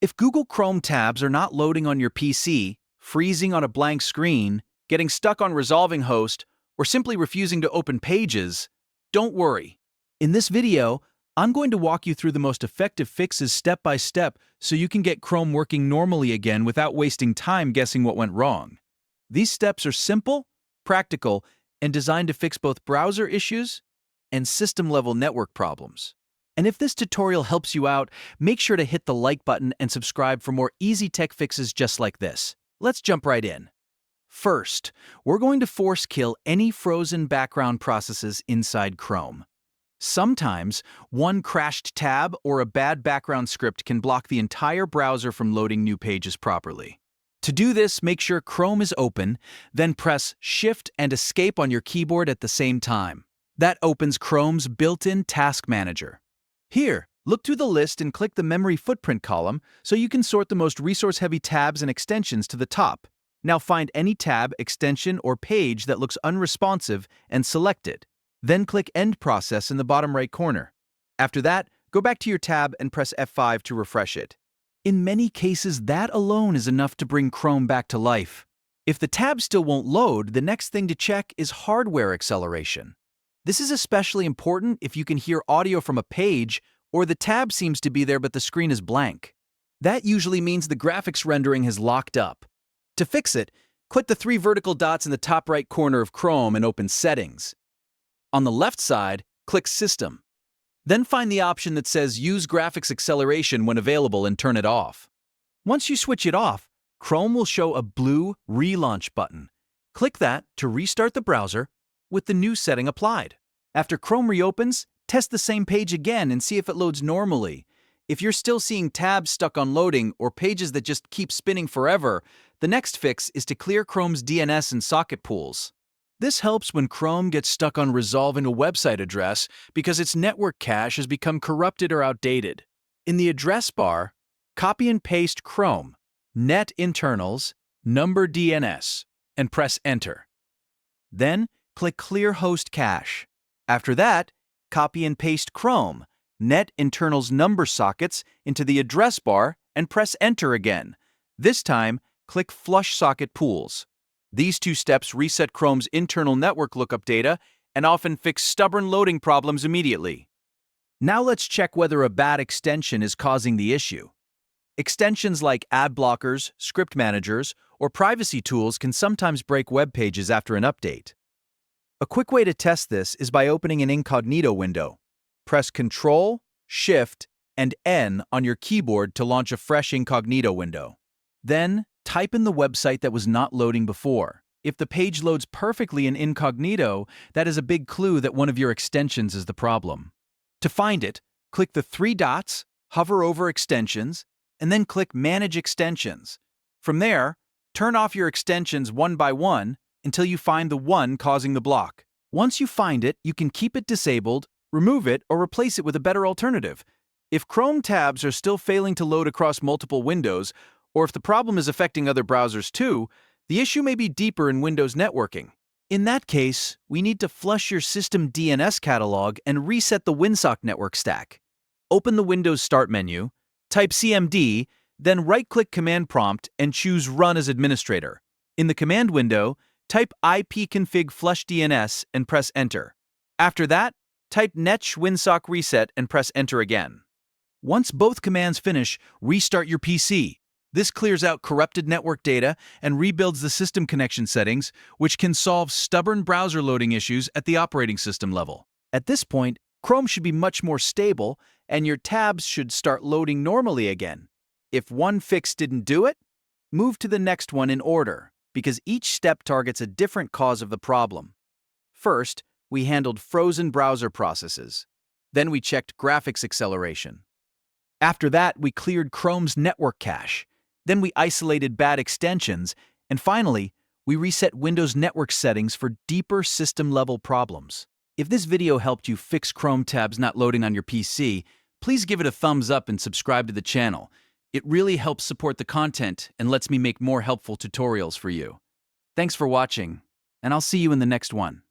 If Google Chrome tabs are not loading on your PC, freezing on a blank screen, getting stuck on resolving host, or simply refusing to open pages, don't worry. In this video, I'm going to walk you through the most effective fixes step by step so you can get Chrome working normally again without wasting time guessing what went wrong. These steps are simple, practical, and designed to fix both browser issues and system-level network problems. And if this tutorial helps you out, make sure to hit the like button and subscribe for more easy tech fixes just like this. Let's jump right in. First, we're going to force kill any frozen background processes inside Chrome. Sometimes, one crashed tab or a bad background script can block the entire browser from loading new pages properly. To do this, make sure Chrome is open, then press Shift and Escape on your keyboard at the same time. That opens Chrome's built-in Task Manager. Here, look through the list and click the Memory Footprint column so you can sort the most resource-heavy tabs and extensions to the top. Now find any tab, extension, or page that looks unresponsive and select it. Then click End Process in the bottom right corner. After that, go back to your tab and press F5 to refresh it. In many cases, that alone is enough to bring Chrome back to life. If the tab still won't load, the next thing to check is hardware acceleration. This is especially important if you can hear audio from a page or the tab seems to be there but the screen is blank. That usually means the graphics rendering has locked up. To fix it, click the three vertical dots in the top right corner of Chrome and open Settings. On the left side, click System. Then find the option that says Use Graphics Acceleration when available and turn it off. Once you switch it off, Chrome will show a blue Relaunch button. Click that to restart the browser with the new setting applied. After Chrome reopens, test the same page again and see if it loads normally. If you're still seeing tabs stuck on loading or pages that just keep spinning forever, the next fix is to clear Chrome's DNS and socket pools. This helps when Chrome gets stuck on resolving a website address because its network cache has become corrupted or outdated. In the address bar, copy and paste Chrome, net internals, number DNS, and press Enter. Then, click Clear Host Cache. After that, copy and paste Chrome, net internals number sockets into the address bar and press Enter again. This time, click Flush Socket Pools. These two steps reset Chrome's internal network lookup data and often fix stubborn loading problems immediately. Now let's check whether a bad extension is causing the issue. Extensions like ad blockers, script managers, or privacy tools can sometimes break web pages after an update. A quick way to test this is by opening an Incognito window. Press Ctrl, Shift, and N on your keyboard to launch a fresh Incognito window. Then, type in the website that was not loading before. If the page loads perfectly in Incognito, that is a big clue that one of your extensions is the problem. To find it, click the three dots, hover over Extensions, and then click Manage Extensions. From there, turn off your extensions one by one until you find the one causing the block. Once you find it, you can keep it disabled, remove it, or replace it with a better alternative. If Chrome tabs are still failing to load across multiple windows, or if the problem is affecting other browsers too, the issue may be deeper in Windows networking. In that case, we need to flush your system DNS catalog and reset the Winsock network stack. Open the Windows Start menu, type CMD, then right-click Command Prompt and choose Run as Administrator. In the command window, type ipconfig flush DNS and press Enter. After that, type netsh winsock reset and press Enter again. Once both commands finish, restart your PC. This clears out corrupted network data and rebuilds the system connection settings, which can solve stubborn browser loading issues at the operating system level. At this point, Chrome should be much more stable, and your tabs should start loading normally again. If one fix didn't do it, move to the next one in order, because each step targets a different cause of the problem. First, we handled frozen browser processes. Then we checked graphics acceleration. After that, we cleared Chrome's network cache. Then we isolated bad extensions, and finally, we reset Windows network settings for deeper system-level problems. If this video helped you fix Chrome tabs not loading on your PC, please give it a thumbs up and subscribe to the channel. It really helps support the content and lets me make more helpful tutorials for you. Thanks for watching, and I'll see you in the next one.